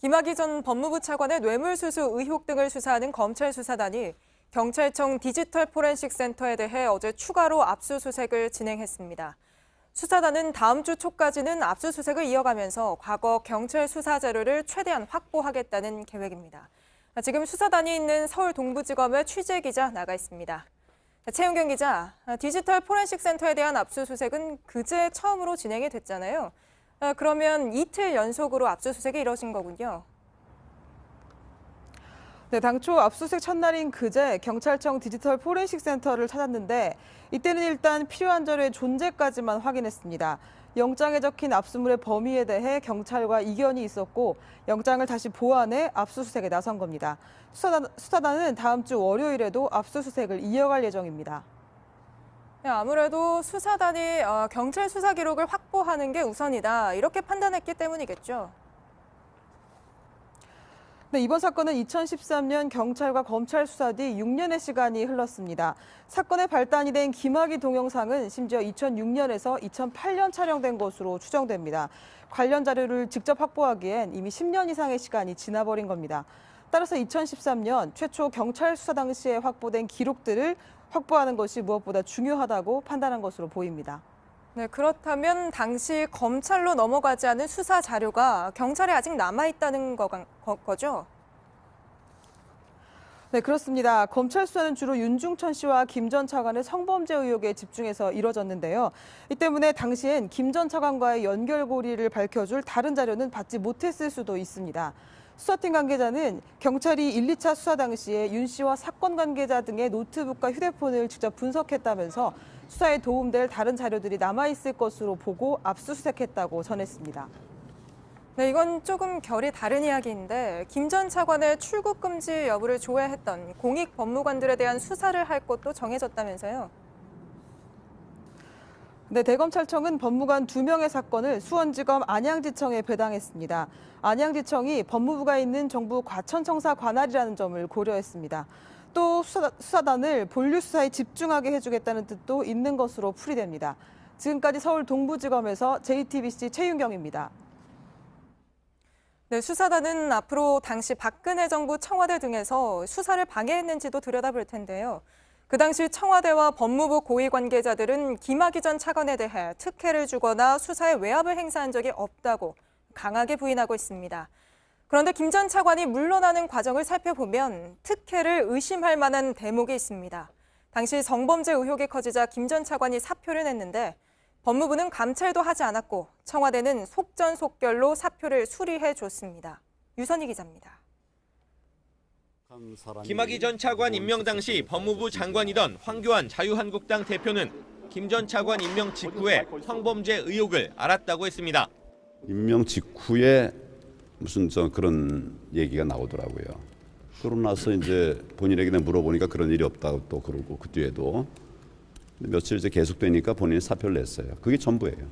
김학의 전 법무부 차관의 뇌물수수 의혹 등을 수사하는 검찰 수사단이 경찰청 디지털 포렌식 센터에 대해 어제 추가로 압수수색을 진행했습니다. 수사단은 다음 주 초까지는 압수수색을 이어가면서 과거 경찰 수사 자료를 최대한 확보하겠다는 계획입니다. 지금 수사단이 있는 서울 동부지검에 취재기자 나가 있습니다. 최윤경 기자, 디지털 포렌식 센터에 대한 압수수색은 그제 처음으로 진행이 됐잖아요. 그러면 이틀 연속으로 압수수색이 이뤄진 거군요. 네, 당초 압수수색 첫날인 그제 경찰청 디지털 포렌식 센터를 찾았는데 이때는 일단 필요한 자료의 존재까지만 확인했습니다. 영장에 적힌 압수물의 범위에 대해 경찰과 이견이 있었고 영장을 다시 보완해 압수수색에 나선 겁니다. 수사단은 다음 주 월요일에도 압수수색을 이어갈 예정입니다. 네, 아무래도 수사단이 경찰 수사 기록을 확보하는 게 우선이다, 이렇게 판단했기 때문이겠죠. 네, 이번 사건은 2013년 경찰과 검찰 수사 뒤 6년의 시간이 흘렀습니다. 사건의 발단이 된 김학의 동영상은 심지어 2006년에서 2008년 촬영된 것으로 추정됩니다. 관련 자료를 직접 확보하기엔 이미 10년 이상의 시간이 지나버린 겁니다. 따라서 2013년 최초 경찰 수사 당시에 확보된 기록들을 확보하는 것이 무엇보다 중요하다고 판단한 것으로 보입니다. 네, 그렇다면 당시 검찰로 넘어가지 않은 수사 자료가 경찰에 아직 남아있다는 거죠? 네, 그렇습니다. 검찰 수사는 주로 윤중천 씨와 김 전 차관의 성범죄 의혹에 집중해서 이뤄졌는데요. 이 때문에 당시엔 김 전 차관과의 연결고리를 밝혀줄 다른 자료는 받지 못했을 수도 있습니다. 수사팀 관계자는 경찰이 1, 2차 수사 당시에 윤 씨와 사건 관계자 등의 노트북과 휴대폰을 직접 분석했다면서 수사에 도움될 다른 자료들이 남아있을 것으로 보고 압수수색했다고 전했습니다. 네, 이건 조금 결이 다른 이야기인데 김 전 차관의 출국 금지 여부를 조회했던 공익 법무관들에 대한 수사를 할 것도 정해졌다면서요? 네, 대검찰청은 법무관 2명의 사건을 수원지검 안양지청에 배당했습니다. 안양지청이 법무부가 있는 정부 과천청사 관할이라는 점을 고려했습니다. 또 수사단을 본류 수사에 집중하게 해주겠다는 뜻도 있는 것으로 풀이됩니다. 지금까지 서울 동부지검에서 JTBC 최윤경입니다. 네, 수사단은 앞으로 당시 박근혜 정부 청와대 등에서 수사를 방해했는지도 들여다볼 텐데요. 그 당시 청와대와 법무부 고위 관계자들은 김학의 전 차관에 대해 특혜를 주거나 수사에 외압을 행사한 적이 없다고 강하게 부인하고 있습니다. 그런데 김 전 차관이 물러나는 과정을 살펴보면 특혜를 의심할 만한 대목이 있습니다. 당시 성범죄 의혹이 커지자 김 전 차관이 사표를 냈는데 법무부는 감찰도 하지 않았고 청와대는 속전속결로 사표를 수리해 줬습니다. 유선희 기자입니다. 김학의 전 차관 임명 당시 법무부 장관이던 황교안 자유한국당 대표는 김 전 차관 임명 직후에 성범죄 의혹을 알았다고 했습니다. 임명 직후에 무슨 그런 얘기가 나오더라고요. 그러고 나서 이제 본인에게 물어보니까 그런 일이 없다고 또 그러고 그 뒤에도 며칠 이제 계속되니까 본인이 사표를 냈어요. 그게 전부예요.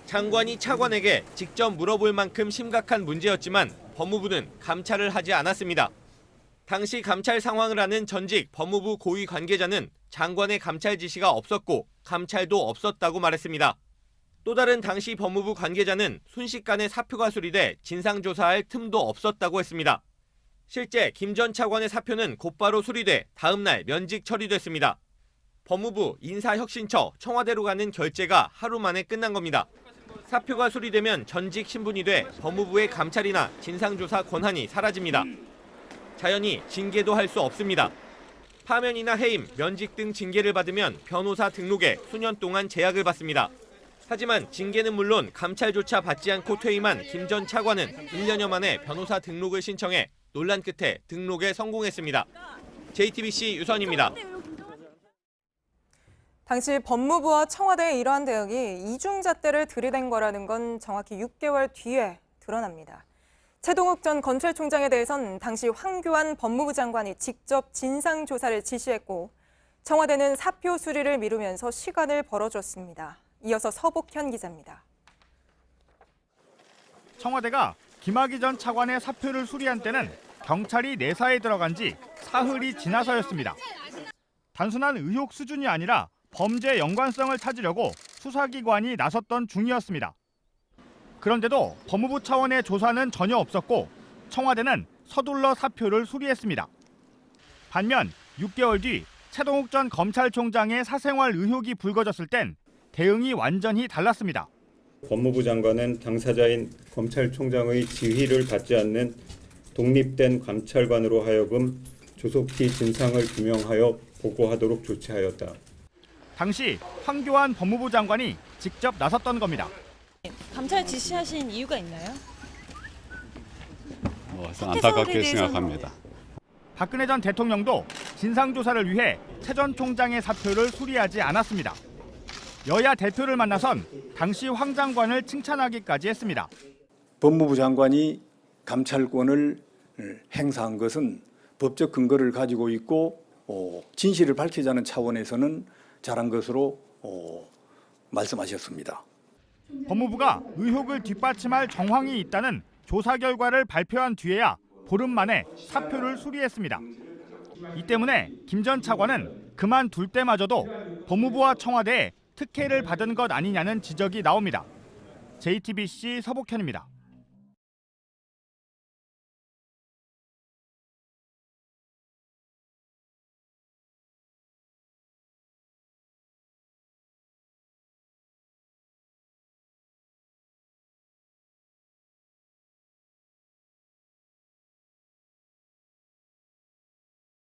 장관이 차관에게 직접 물어볼 만큼 심각한 문제였지만 법무부는 감찰을 하지 않았습니다. 당시 감찰 상황을 아는 전직 법무부 고위 관계자는 장관의 감찰 지시가 없었고 감찰도 없었다고 말했습니다. 또 다른 당시 법무부 관계자는 순식간에 사표가 수리돼 진상조사할 틈도 없었다고 했습니다. 실제 김 전 차관의 사표는 곧바로 수리돼 다음 날 면직 처리됐습니다. 법무부, 인사혁신처, 청와대로 가는 결재가 하루 만에 끝난 겁니다. 사표가 수리되면 전직 신분이 돼 법무부의 감찰이나 진상조사 권한이 사라집니다. 자연히 징계도 할 수 없습니다. 파면이나 해임, 면직 등 징계를 받으면 변호사 등록에 수년 동안 제약을 받습니다. 하지만 징계는 물론 감찰조차 받지 않고 퇴임한 김 전 차관은 1년여 만에 변호사 등록을 신청해 논란 끝에 등록에 성공했습니다. JTBC 유선입니다. 당시 법무부와 청와대의 이러한 대응이 이중잣대를 들이댄 거라는 건 정확히 6개월 뒤에 드러납니다. 최동욱 전 검찰총장에 대해선 당시 황교안 법무부 장관이 직접 진상조사를 지시했고 청와대는 사표 수리를 미루면서 시간을 벌어줬습니다. 이어서 서복현 기자입니다. 청와대가 김학의 전 차관의 사표를 수리한 때는 경찰이 내사에 들어간 지 사흘이 지나서였습니다. 단순한 의혹 수준이 아니라 범죄 연관성을 찾으려고 수사기관이 나섰던 중이었습니다. 그런데도 법무부 차원의 조사는 전혀 없었고 청와대는 서둘러 사표를 수리했습니다. 반면 6개월 뒤 최동욱 전 검찰총장의 사생활 의혹이 불거졌을 땐 대응이 완전히 달랐습니다. 법무부 장관은 당사자인 검찰총장의 지휘를 받지 않는 독립된 감찰관으로 하여금 조속히 진상을 규명하여 보고하도록 조치하였다. 당시 황교안 법무부 장관이 직접 나섰던 겁니다. 감찰 지시하신 이유가 있나요? 안타깝게 생각합니다. 박근혜 전 대통령도 진상조사를 위해 최 전 총장의 사표를 수리하지 않았습니다. 여야 대표를 만나선 당시 황 장관을 칭찬하기까지 했습니다. 법무부 장관이 감찰권을 행사한 것은 법적 근거를 가지고 있고 진실을 밝히자는 차원에서는 잘한 것으로 말씀하셨습니다. 법무부가 의혹을 뒷받침할 정황이 있다는 조사 결과를 발표한 뒤에야 보름 만에 사표를 수리했습니다. 이 때문에 김 전 차관은 그만둘 때마저도 법무부와 청와대에 특혜를 받은 것 아니냐는 지적이 나옵니다. JTBC 서복현입니다.